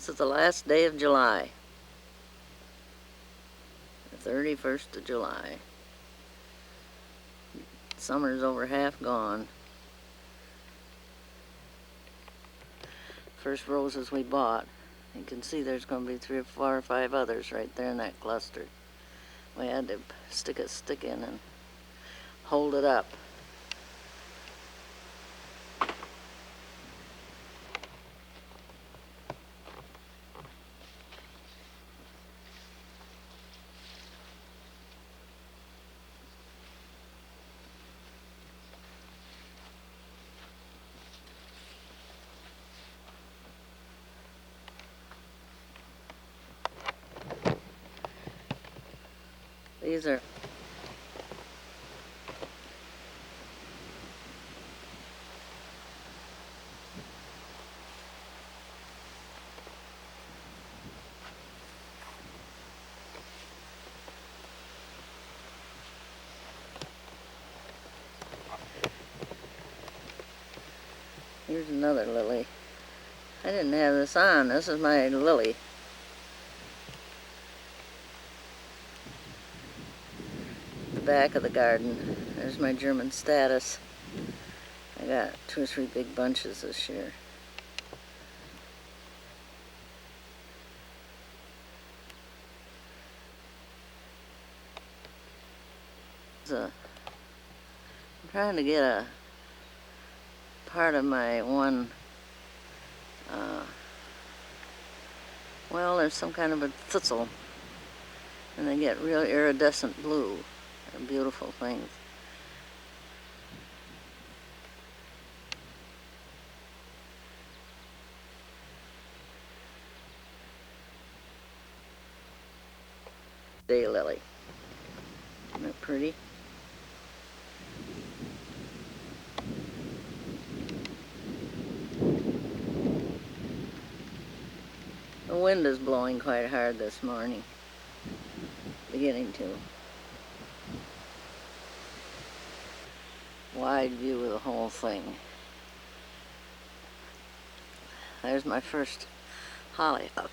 This is the last day of July. The 31st of July. Summer's over half gone. First roses we bought. You can see there's going to be 3 or 4 or 5 others right there in that cluster. We had to stick a stick in and hold it up. These are here's another lily. I didn't have this on. This is my lily. The back of the garden. There's my German status. I got 2 or 3 big bunches this year. I'm trying to get a part of my one, well, there's some kind of a thistle, and they get real iridescent blue. They're beautiful things. Daylily. Isn't that pretty? The wind is blowing quite hard this morning. Beginning to. Wide view of the whole thing. There's my first hollyhock.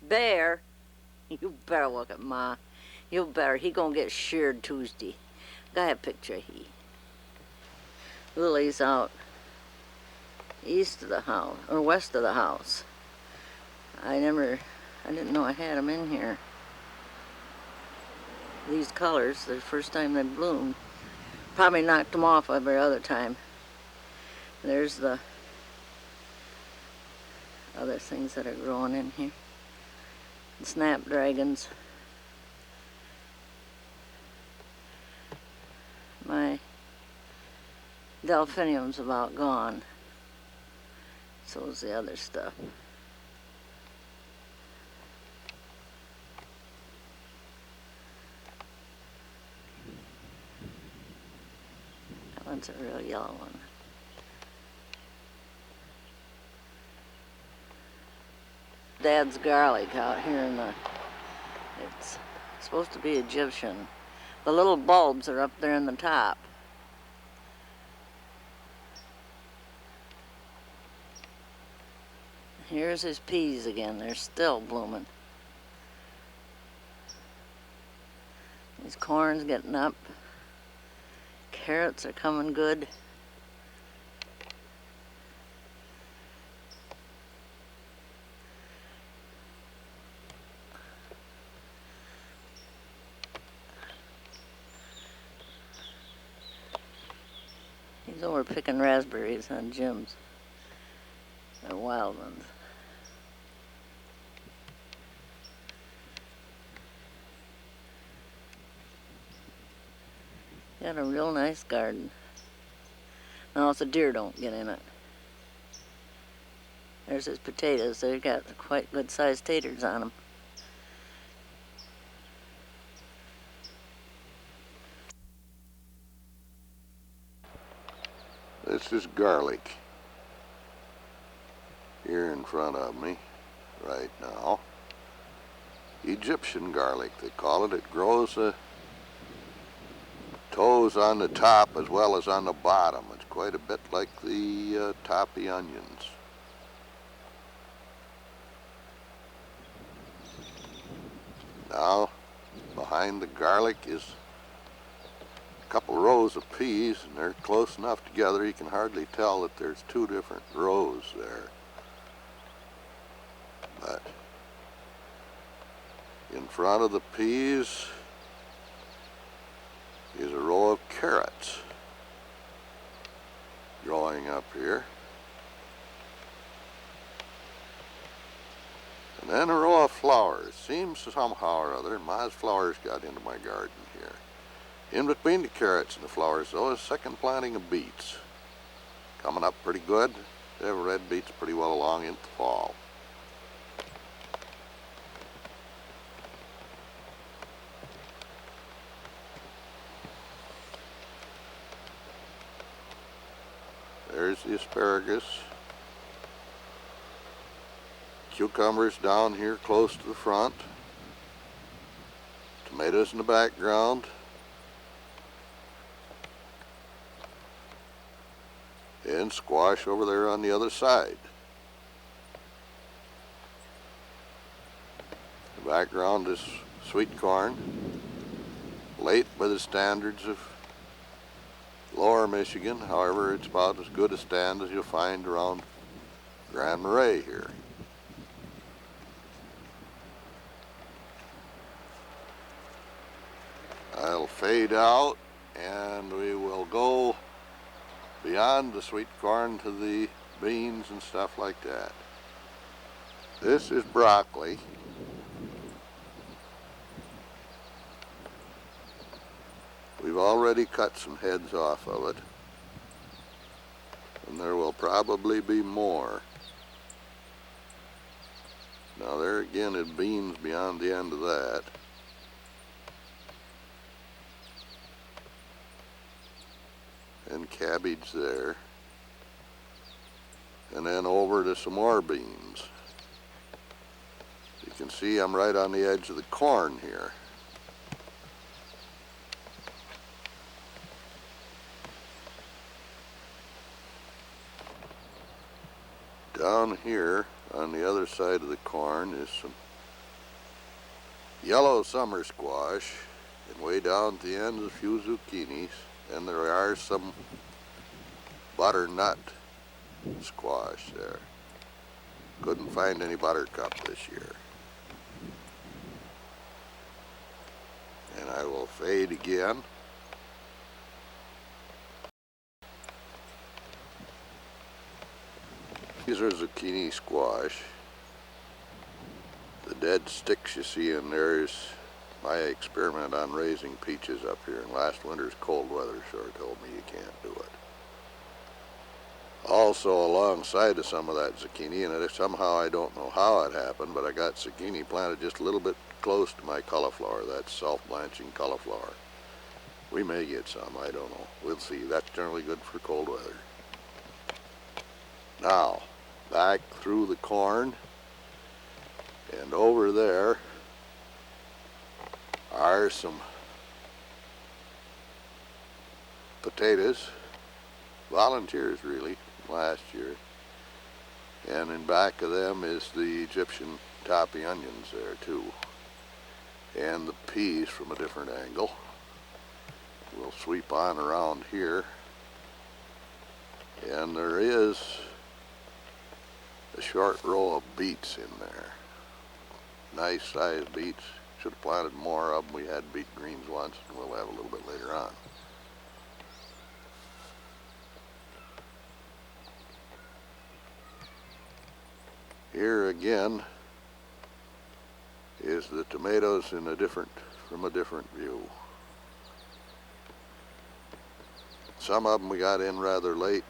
Bear, you better look at Ma. You better. He gonna get sheared Tuesday. Got a picture he. Lily's out east of the house, or west of the house. I didn't know I had them in here. These colors, the first time they bloomed. Probably knocked them off every other time. There's the other things that are growing in here. Snapdragons. My delphinium's about gone. So is the other stuff. That one's a real yellow one. Dad's garlic out here in the, it's supposed to be Egyptian. The little bulbs are up there in the top. Here's his peas again. They're still blooming. His corn's getting up. Carrots are coming good. He's over picking raspberries on Jim's. They're wild ones. Got a real nice garden. Now, if the deer don't get in it. There's his potatoes. They've got quite good sized taters on them. This is garlic. Here in front of me right now, Egyptian garlic they call it. It grows toes on the top as well as on the bottom. It's quite a bit like the toppy onions. Now behind the garlic is a couple rows of peas, and they're close enough together you can hardly tell that there's two different rows there. But in front of the peas is a row of carrots growing up here. And then a row of flowers. Seems somehow or other Ma's flowers got into my garden here. In between the carrots and the flowers, though, is a second planting of beets. Coming up pretty good. They have red beets pretty well along into the fall. There's the asparagus. Cucumbers down here close to the front. Tomatoes in the background. And squash over there on the other side. The background is sweet corn. Late by the standards of Lower Michigan, however, it's about as good a stand as you'll find around Gramma here. I'll fade out and we will go beyond the sweet corn to the beans and stuff like that. This is broccoli. We've already cut some heads off of it, and there will probably be more. Now there again is beans beyond the end of that. And cabbage there. And then over to some more beans. You can see I'm right on the edge of the corn here. Down here on the other side of the corn is some yellow summer squash, and way down at the end is a few zucchinis, and there are some butternut squash there. Couldn't find any buttercup this year. And I will fade again. These are zucchini squash. The dead sticks you see in there is my experiment on raising peaches up here. And last winter's cold weather sure told me you can't do it. Also alongside of some of that zucchini, and somehow I don't know how it happened, but I got zucchini planted just a little bit close to my cauliflower. That's self-blanching cauliflower. We may get some, I don't know. We'll see. That's generally good for cold weather. Now, back through the corn, and over there are some potatoes, volunteers really, last year. And in back of them is the Egyptian toppy onions there too. And the peas from a different angle. We'll sweep on around here. And there is a short row of beets in there. Nice sized beets. Should have planted more of them. We had beet greens once, and we'll have a little bit later on. Here again is the tomatoes in from a different view. Some of them we got in rather late.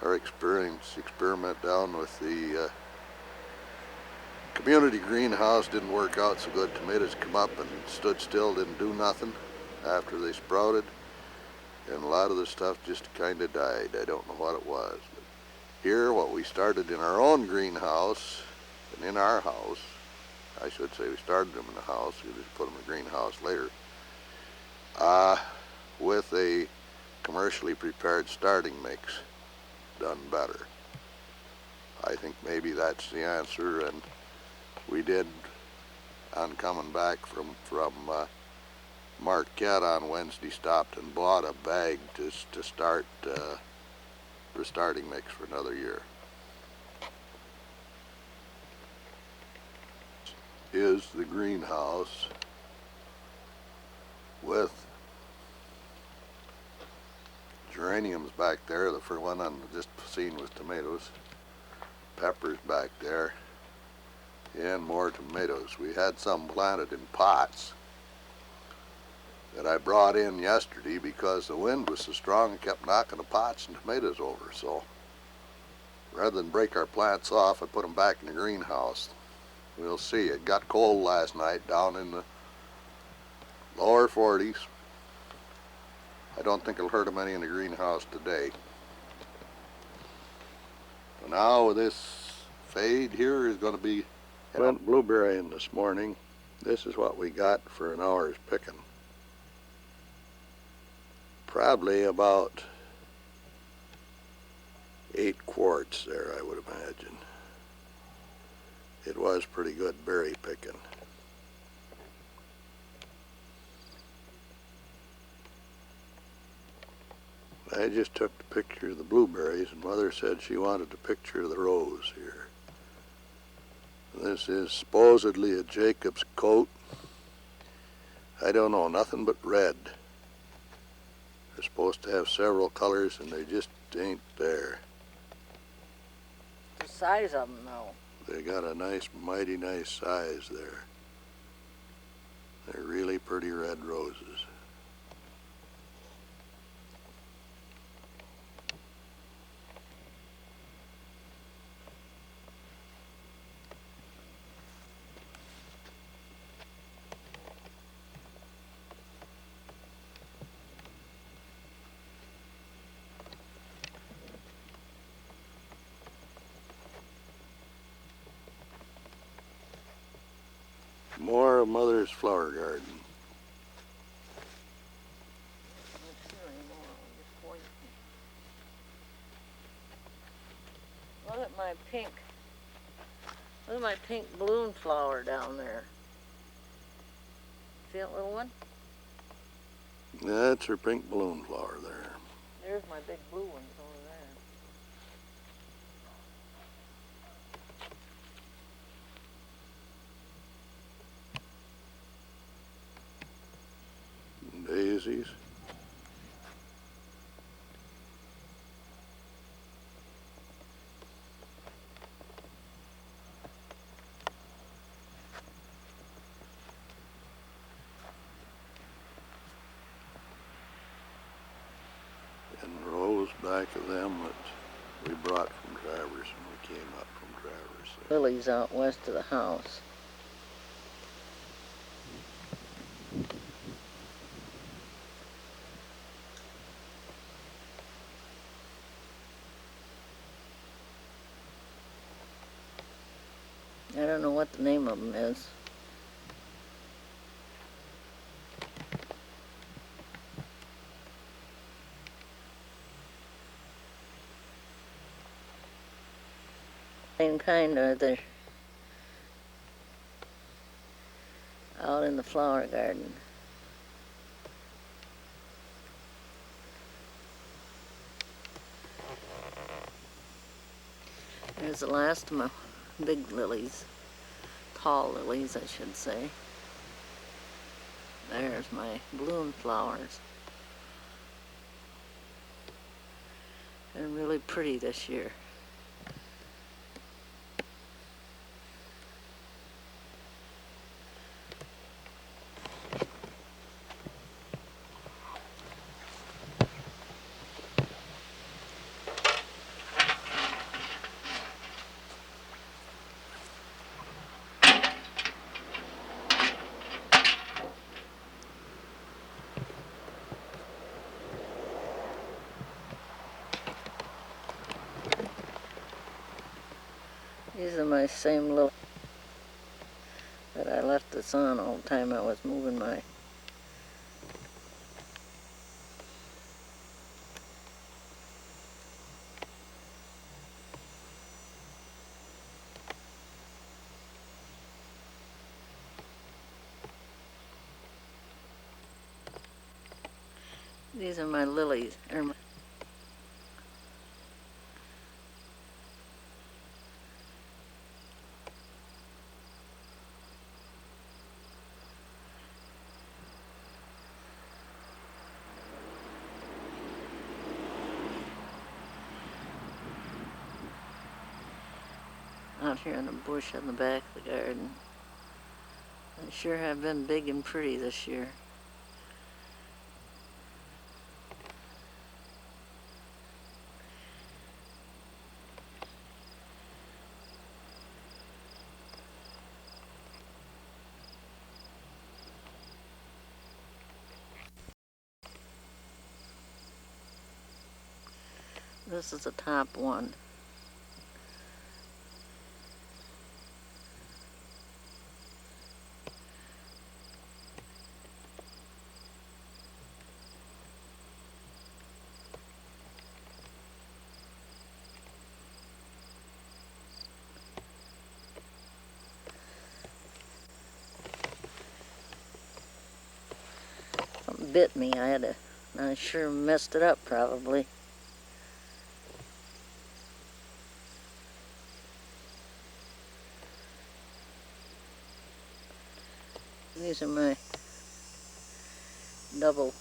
Our experiment down with the community greenhouse didn't work out so good. Tomatoes come up and stood still, didn't do nothing after they sprouted, and a lot of the stuff just kind of died. I don't know what it was, but here what we started in our own greenhouse and in our house. I should say we started them in the house. We just put them in the greenhouse later. With a commercially prepared starting mix done better. I think maybe that's the answer, and we did, on coming back from Marquette on Wednesday, stopped and bought a bag to start the starting mix for another year. Is the greenhouse with geraniums back there, the first one on just seen with tomatoes, peppers back there, and more tomatoes. We had some planted in pots that I brought in yesterday because the wind was so strong it kept knocking the pots and tomatoes over. So rather than break our plants off, I put them back in the greenhouse. We'll see. It got cold last night down in the lower 40s. I don't think it'll hurt them any in the greenhouse today. So now this fade here is going to be went blueberrying this morning. This is what we got for an hour's picking. Probably about 8 quarts there, I would imagine. It was pretty good berry picking. I just took the picture of the blueberries, and Mother said she wanted a picture of the rose here. This is supposedly a Jacob's coat. I don't know, nothing but red. They're supposed to have several colors, and they just ain't there. The size of them, though. They got a nice, mighty nice size there. They're really pretty red roses. More of Mother's flower garden. Look at my pink. Look at my pink balloon flower down there. See that little one? That's her pink balloon flower there. There's my big blue ones over there. Daisies. And rows back of them that we brought from Travers when we came up from Travers. Lily's out west of the house. I don't know what the name of them is. Same kind are they out in the flower garden. There's the last of my big lilies, tall lilies I should say. There's my balloon flowers. They're really pretty this year. my same little that I left this on all the time I was moving my. These are my lilies. Out here in the bush in the back of the garden. They sure have been big and pretty this year. This is the top one. Something bit me. I sure messed it up probably. These are my double.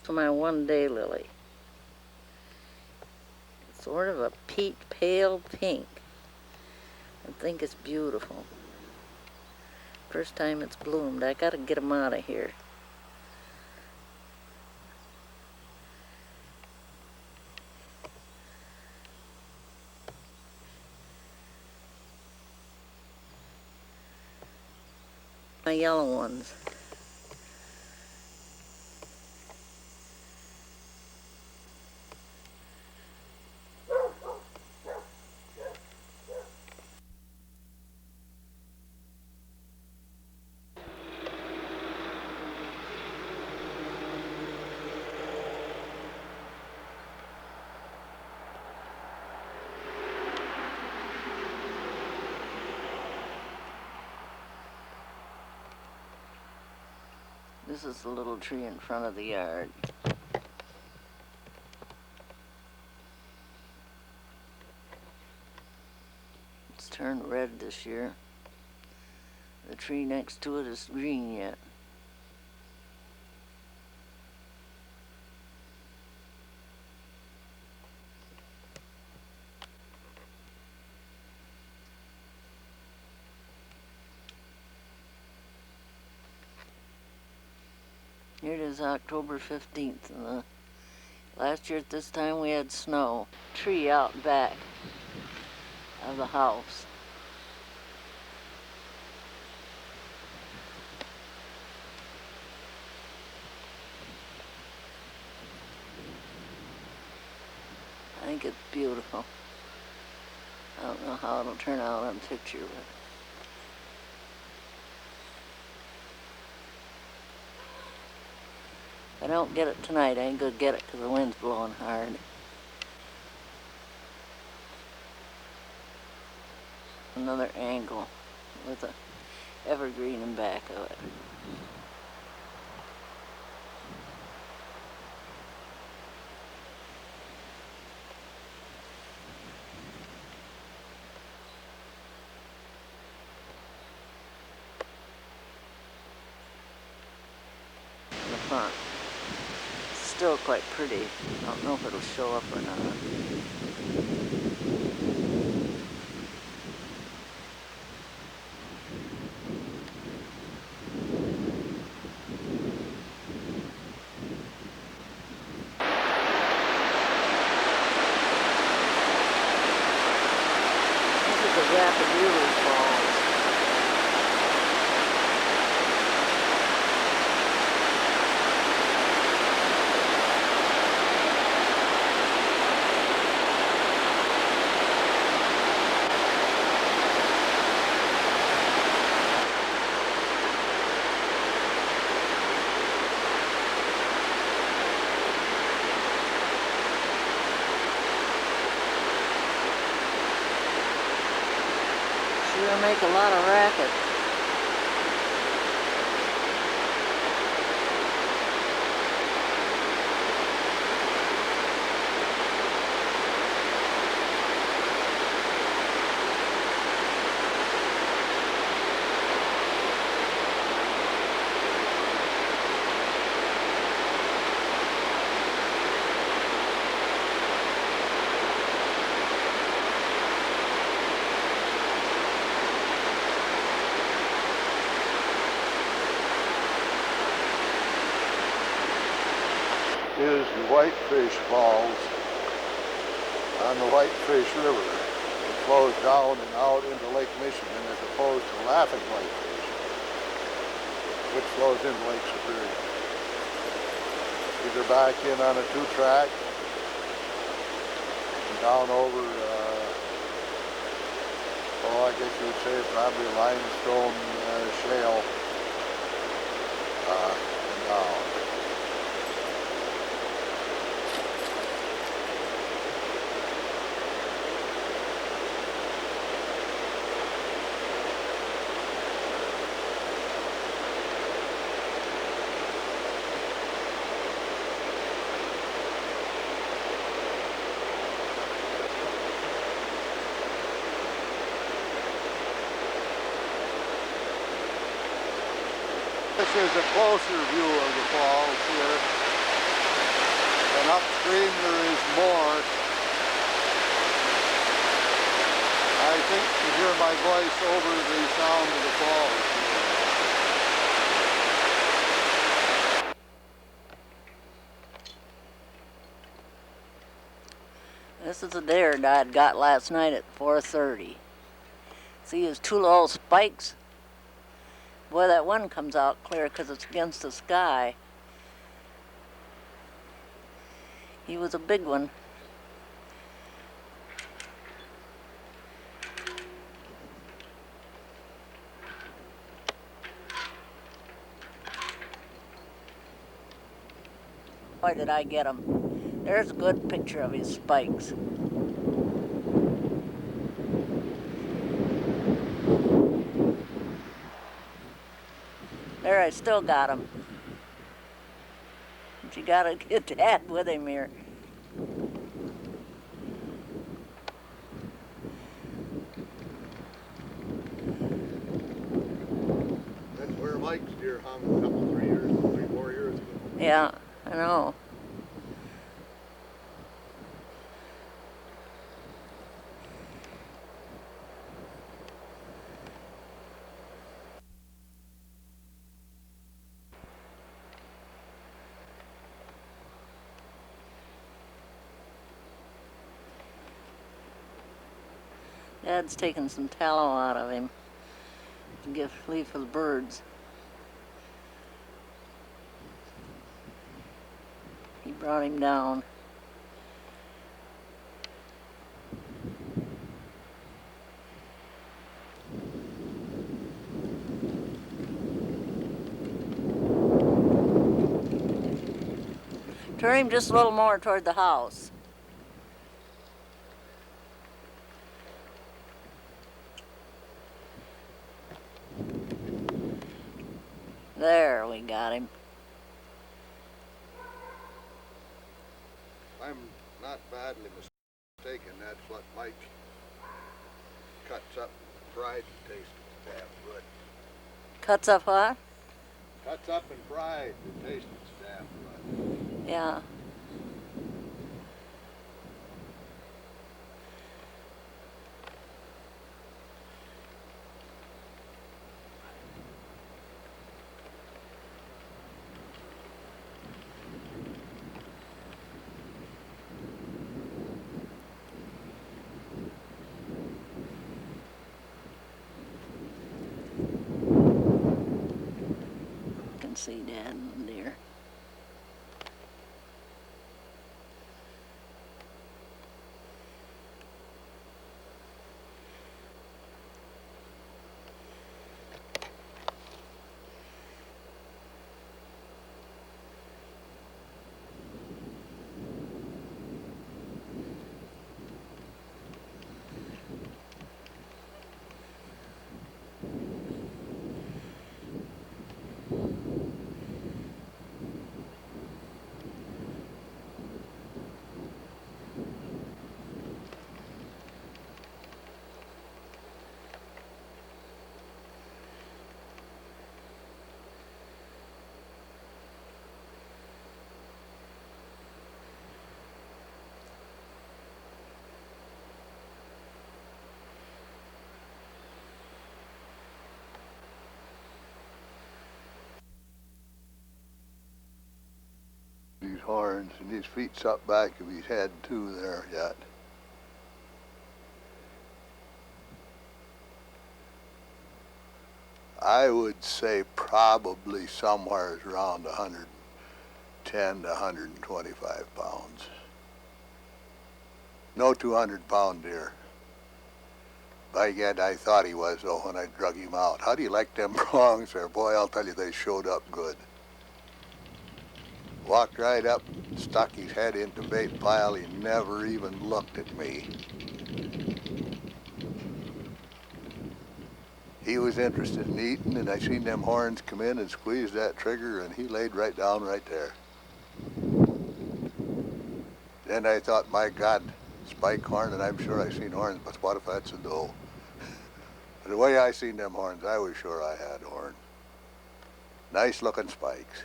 To my one-day lily. It's sort of a pale pink. I think it's beautiful. First time it's bloomed. I gotta get them out of here. My yellow ones. This is the little tree in front of the yard. It's turned red this year. The tree next to it is green yet. Here it is, October 15th. And last year at this time we had snow. Tree out back of the house. I think it's beautiful. I don't know how it'll turn out on picture, but if I don't get it tonight, I ain't gonna get it because the wind's blowing hard. Another angle with a evergreen in back of it. The front. Still quite pretty. I don't know if it'll show up or not. This is the Grampa Falls. gonna make a lot of racket. Is the Whitefish Falls on the Whitefish River. It flows down and out into Lake Michigan as opposed to Laughing Whitefish, which flows into Lake Superior. Either back in on a 2-track and down over, I guess you would say probably limestone shale and down. This is a closer view of the falls here, and upstream there is more. I think you hear my voice over the sound of the falls here. This is a deer I'd got last night at 4:30. See his two little spikes? Boy, that one comes out clear because it's against the sky. He was a big one. Why did I get him? There's a good picture of his spikes. There, I still got him. But you gotta get Dad with him here. That's where Mike's deer hung a couple, 3, 4 years ago. Yeah, I know. Dad's taking some tallow out of him to leave for the birds. He brought him down. Turn him just a little more toward the house. There, we got him. I'm not badly mistaken, that's what Mike cuts up fried and tastes damn good. Cuts up what? Cuts up and fried and tastes damn good. Yeah. See Dad and deer. these horns, and his feet's up back of his head too there yet. I would say probably somewhere around 110 to 125 pounds. No 200-pound deer. By gad, I thought he was though when I drug him out. How do you like them prongs there? Boy, I'll tell you, they showed up good. Walked right up, stuck his head into bait pile. He never even looked at me. He was interested in eating, and I seen them horns come in and squeeze that trigger, and he laid right down right there. Then I thought, my God, spike horn, and I'm sure I seen horns, but what if that's a doe? The way I seen them horns, I was sure I had horn. Nice looking spikes.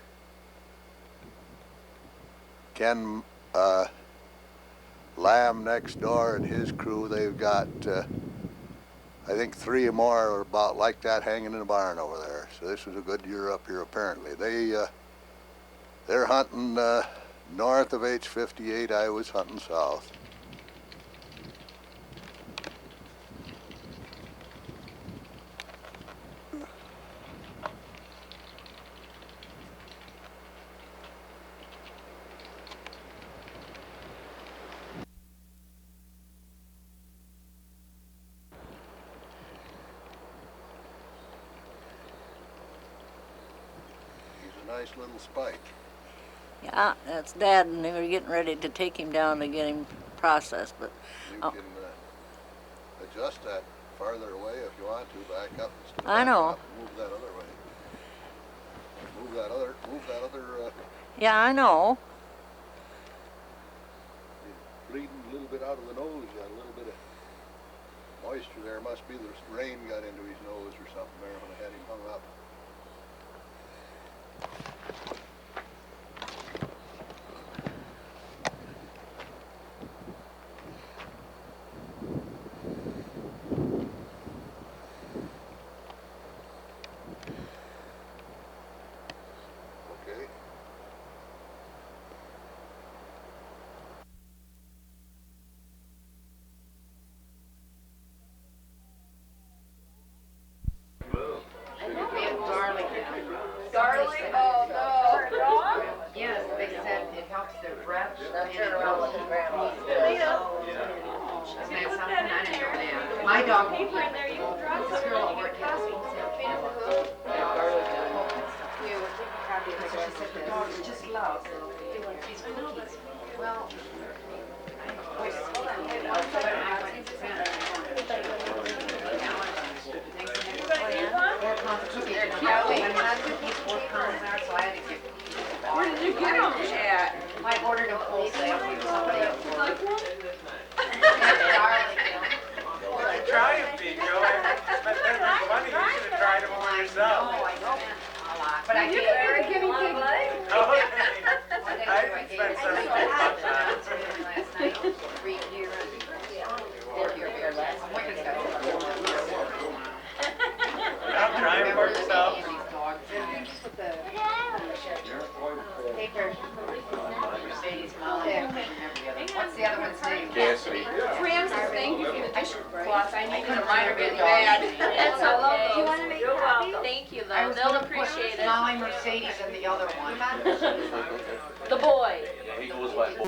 Ken Lamb next door and his crew, they've got I think 3 or more are about like that hanging in a barn over there. So this was a good year up here apparently. They're hunting north of H58. I was hunting south. Nice little spike. Yeah, that's Dad, and they were getting ready to take him down to get him processed, but... You can adjust that farther away if you want to, back up. I know. Up, move that other way. Move that other... Yeah, I know. You're bleeding a little bit out of the nose. You got a little bit of moisture there. Must be the rain got into his nose or something there when I had him hung up. Garlic? Oh, no. Yes, they said it helps their breath. Now turn around with the Grampa. Isn't that something? I didn't know that. My dog won't eat this girl at work has she said the dog just loves these cookies. Well, where did you get them at? I ordered them wholesale from somebody at work. Try them, Pico. But then it's funny, you should have tried them over yourself. Oh, I know. A lot. But I gave her a guinea pig. Oh, okay. I spent some bucks on it. Last night, 3 deer. 4 deer last night. I'm trying to work yourself. What's the other one's name? Cassidy. Francis, thank you for the dishcloth. I needed a reminder getting mad. That's okay. You want to make You're coffee? welcome. Thank you, I though. was They'll gonna appreciate put it. Molly Mercedes and the other one. The boy. Yeah, he goes by